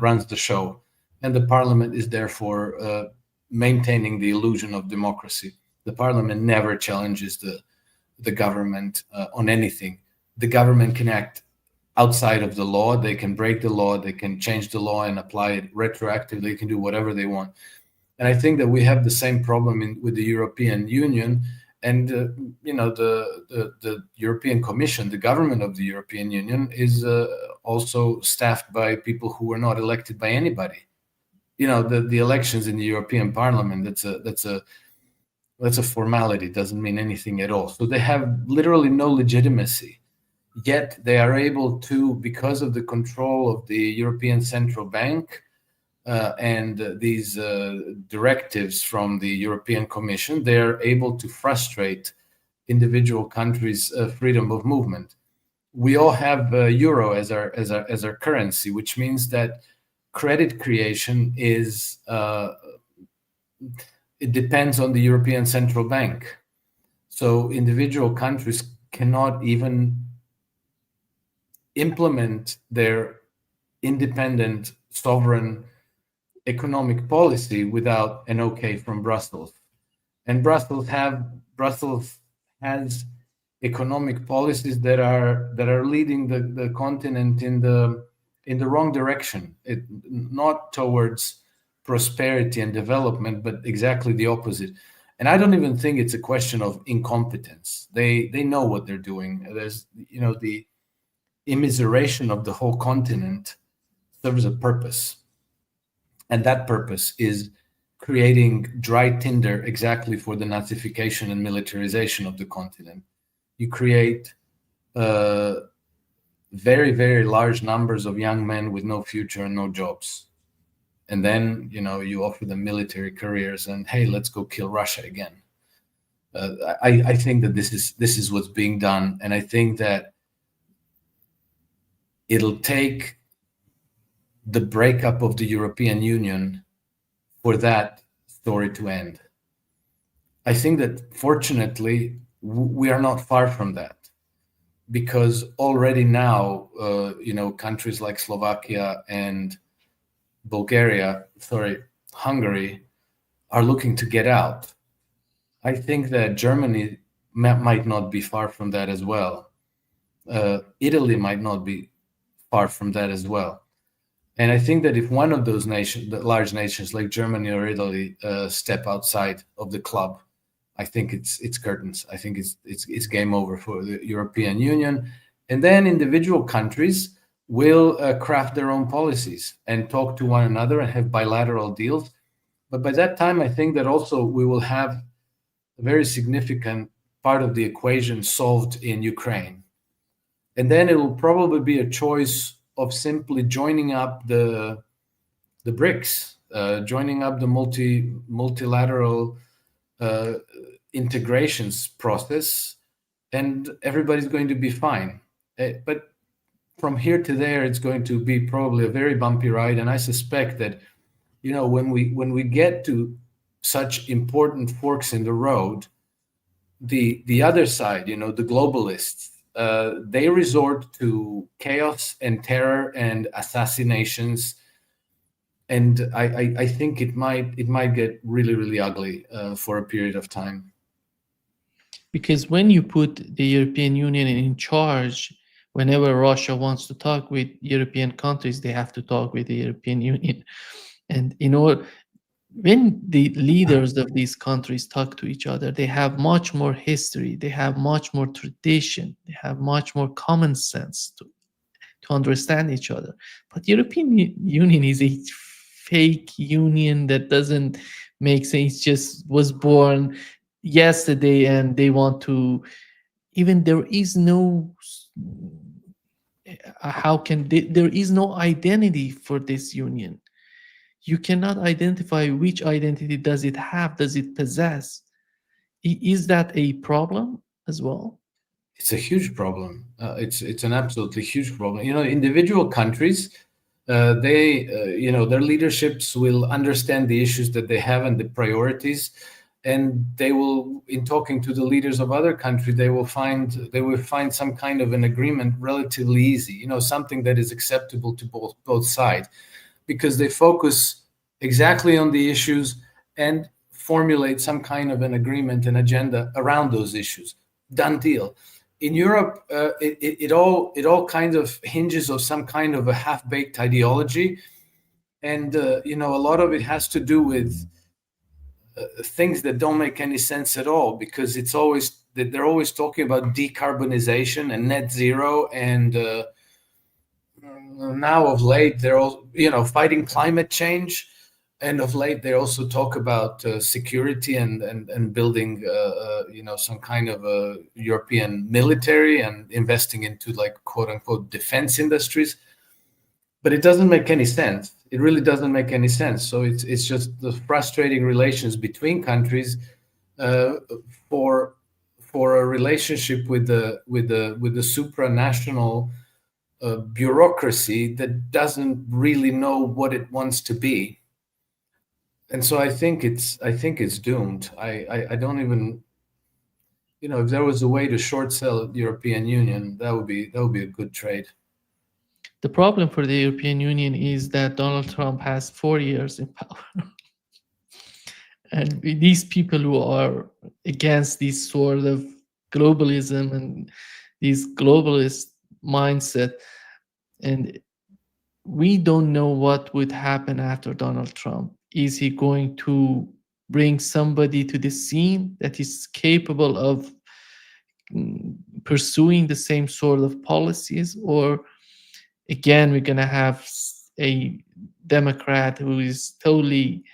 runs the show, and the parliament is therefore maintaining the illusion of democracy. The parliament never challenges the government on anything. The government can act outside of the law. They can break the law. They can change the law and apply it retroactively. They can do whatever they want. And I think that we have the same problem with the European Union, and the European Commission, the government of the European Union, is also staffed by people who are not elected by anybody. The elections in the European Parliament, that's a formality, doesn't mean anything at all. So they have literally no legitimacy. Yet they are able to, because of the control of the European Central Bank, and these directives from the European Commission, they're able to frustrate individual countries' freedom of movement. We all have euro as our currency, which means that credit creation it depends on the European Central Bank. So individual countries cannot even implement their independent sovereign economic policy without an okay from Brussels. And Brussels has economic policies that are leading the continent in the wrong direction, not towards prosperity and development, but exactly the opposite. And I don't even think it's a question of incompetence. They know what they're doing. There's the immiseration of the whole continent serves a purpose. And that purpose is creating dry tinder exactly for the Nazification and militarization of the continent. You create very, very large numbers of young men with no future and no jobs. And then, you offer them military careers and, hey, let's go kill Russia again. I think that this is what's being done. And I think that it'll take the breakup of the European Union for that story to end. I think that fortunately we are not far from that, because already now, countries like Slovakia and Hungary are looking to get out. I think that Germany might not be far from that as well. Italy might not be far from that as well. And I think that if one of those nations, the large nations like Germany or Italy, step outside of the club, I think it's curtains. I think it's game over for the European Union. And then individual countries will craft their own policies and talk to one another and have bilateral deals. But by that time, I think that also we will have a very significant part of the equation solved in Ukraine. And then it will probably be a choice of simply joining up the BRICS, joining up the multilateral integrations process, and everybody's going to be fine. But from here to there, it's going to be probably a very bumpy ride, and I suspect that when we get to such important forks in the road, the other side, the globalists, they resort to chaos and terror and assassinations, and I think it might get really really ugly for a period of time. Because when you put the European Union in charge, whenever Russia wants to talk with European countries, they have to talk with the European Union. And when the leaders of these countries talk to each other, they have much more history, they have much more tradition, they have much more common sense to understand each other. But European Union is a fake union that doesn't make sense. Just was born yesterday, and they want to. Even there is no. How can there is no identity for this union? You cannot identify which identity does it have, does it possess. Is that a problem as well? It's a huge problem. It's an absolutely huge problem. Individual countries, they their leaderships will understand the issues that they have and the priorities, and they will, in talking to the leaders of other countries, they will find some kind of an agreement relatively easy. Something that is acceptable to both sides, because they focus exactly on the issues and formulate some kind of an agreement and agenda around those issues. Done deal. In Europe, it all kind of hinges on some kind of a half-baked ideology, and a lot of it has to do with things that don't make any sense at all, because they're always talking about decarbonization and net zero, and now of late they're all fighting climate change, and of late they also talk about security and building some kind of a European military and investing into, like, quote unquote defense industries. But it doesn't make any sense. It really doesn't make any sense. So it's just the frustrating relations between countries, uh, for a relationship with the supranational bureaucracy that doesn't really know what it wants to be. And so I think it's doomed. I don't even, if there was a way to short sell the European Union, that would be a good trade. The problem for the European Union is that Donald Trump has 4 years in power. And these people who are against this sort of globalism and this globalist mindset, and we don't know what would happen after Donald Trump. Is he going to bring somebody to the scene that is capable of pursuing the same sort of policies, or again we're going to have a Democrat who is totally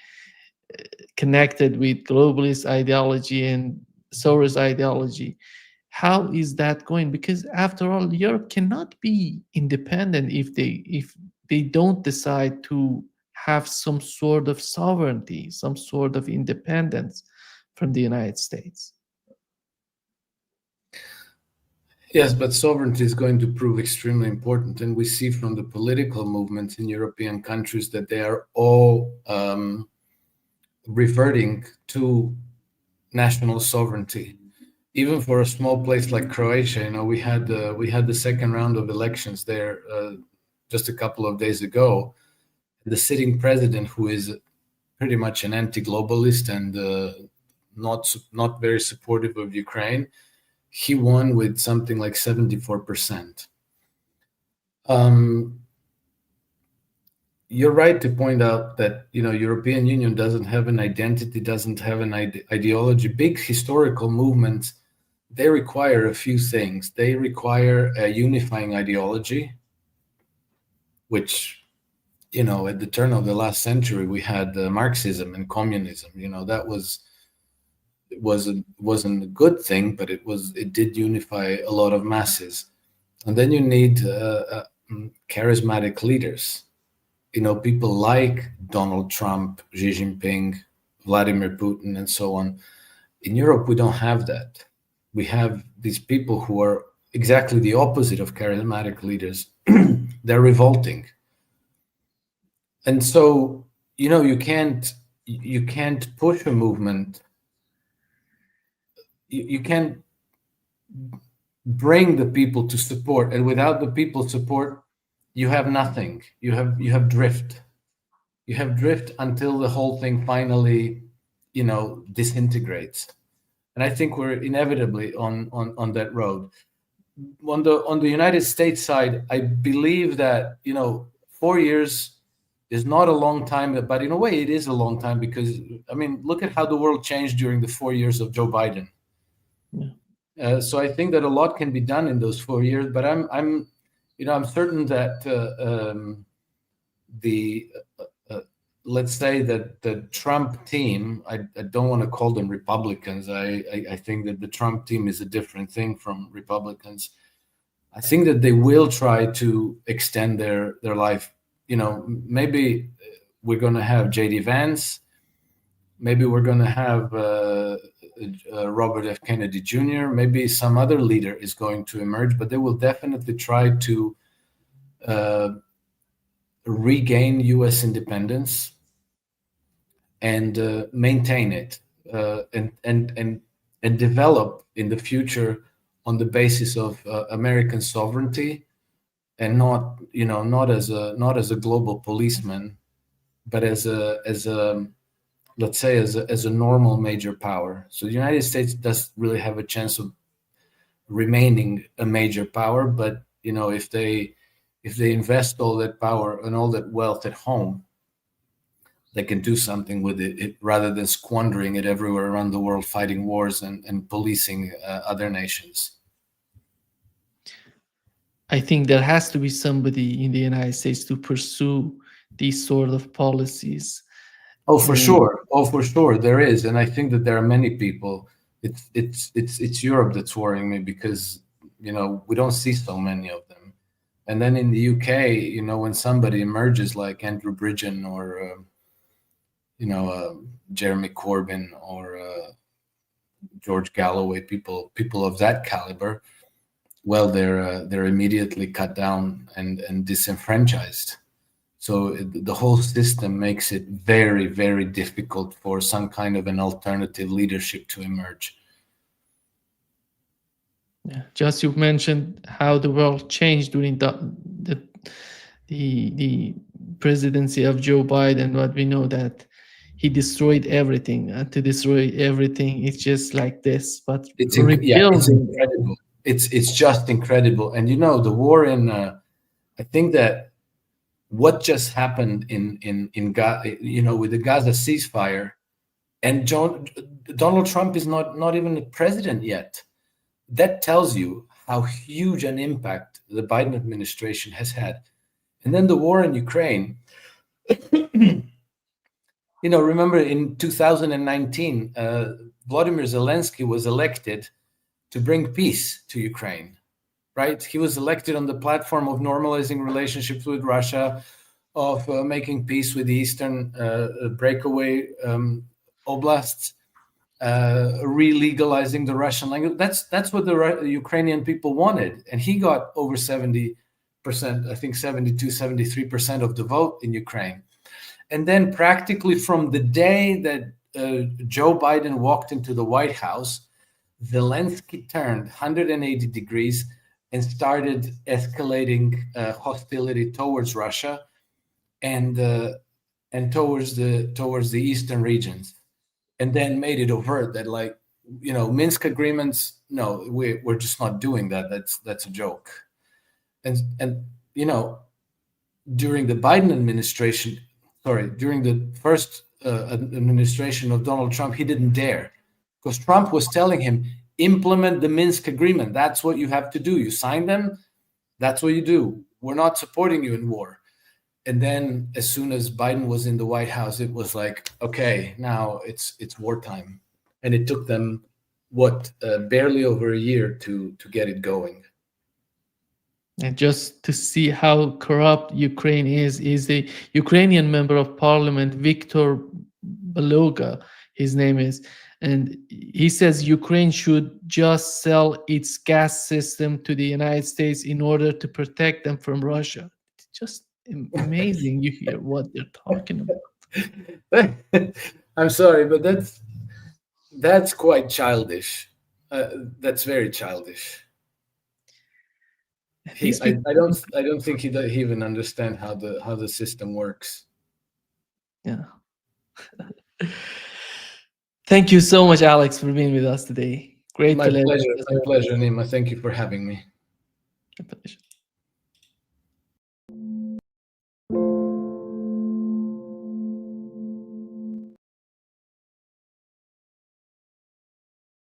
connected with globalist ideology and Soros ideology? How is that going? Because after all, Europe cannot be independent if they don't decide to have some sort of sovereignty, some sort of independence from the United States. Yes, but sovereignty is going to prove extremely important, and we see from the political movements in European countries that they are all reverting to national sovereignty. Even for a small place like Croatia, we had the second round of elections there just a couple of days ago. The sitting president, who is pretty much an anti-globalist and not very supportive of Ukraine, he won with something like 74%. Um, you're right to point out that European Union doesn't have an identity, doesn't have an ideology. Big historical movements, they require a few things. They require a unifying ideology, which, at the turn of the last century, we had Marxism and communism. That wasn't a good thing, but it did unify a lot of masses. And then you need charismatic leaders. People like Donald Trump, Xi Jinping, Vladimir Putin, and so on. In Europe, we don't have that. We have these people who are exactly the opposite of charismatic leaders. They're revolting. And so, you can't push a movement. You can't bring the people to support, and without the people support, you have nothing. You have drift. You have drift until the whole thing finally, disintegrates. And I think we're inevitably on that road. On the United States side, I believe that 4 years is not a long time, but in a way, it is a long time because I mean, look at how the world changed during the 4 years of Joe Biden. Yeah. So I think that a lot can be done in those 4 years, but I'm certain that the let's say that the Trump team, I don't want to call them Republicans. I think that the Trump team is a different thing from Republicans. I think that they will try to extend their life. Maybe we're going to have JD Vance. Maybe we're going to have Robert F. Kennedy Jr. Maybe some other leader is going to emerge, but they will definitely try to uh, regain U.S. independence and maintain it, and develop in the future on the basis of American sovereignty, and not as a global policeman, but as a let's say as a normal major power. So the United States does really have a chance of remaining a major power, but if they invest all that power and all that wealth at home, they can do something with it, rather than squandering it everywhere around the world, fighting wars and policing other nations. I think there has to be somebody in the United States to pursue these sort of policies. Oh, for And sure. Oh, for sure, there is, and I think that there are many people. It's Europe that's worrying me because we don't see so many of them. And then in the UK, when somebody emerges like Andrew Bridgen or Jeremy Corbyn or George Galloway, people of that caliber, well, they're immediately cut down and disenfranchised. So the whole system makes it very, very difficult for some kind of an alternative leadership to emerge. yeah, just you mentioned how the world changed during the the presidency of Joe Biden. What we know that he destroyed everything, and to destroy everything, it's just like this. But Yeah, it's rebuilding, incredible. It's just incredible. And the war in I think that what just happened in Gaza, with the Gaza ceasefire, and Donald Trump is not even the president yet. That tells you how huge an impact the Biden administration has had. And then the war in Ukraine. Remember in 2019, Vladimir Zelensky was elected to bring peace to Ukraine, right? He was elected on the platform of normalizing relationships with Russia, of making peace with the eastern breakaway oblasts, re-legalizing the Russian language. That's what the Ukrainian people wanted, and he got over 70%, I think 72, 73% of the vote in Ukraine. And then practically from the day that Joe Biden walked into the White House, Zelensky turned 180 degrees and started escalating hostility towards Russia and towards the eastern regions, and then made it overt that, like, Minsk agreements, no, we're just not doing that. That's a joke. And during the Biden administration, during the first administration of Donald Trump, he didn't dare, because Trump was telling him, implement the Minsk agreement. That's what you have to do. You sign them. That's what you do. We're not supporting you in war. And then as soon as Biden was in the White House, it was like, okay, now it's wartime. And it took them barely over a year to get it going. and just to see how corrupt Ukraine is the Ukrainian member of parliament, Viktor Beloga, his name is. And he says Ukraine should just sell its gas system to the United States in order to protect them from Russia. It's just amazing. You hear what they're talking about. I'm sorry, but that's quite childish. That's very childish. He, These people, I don't think he even understand how the system works. yeah. Thank you so much, Alex, for being with us today. Great pleasure. My pleasure, Nima. Thank you for having me. A pleasure.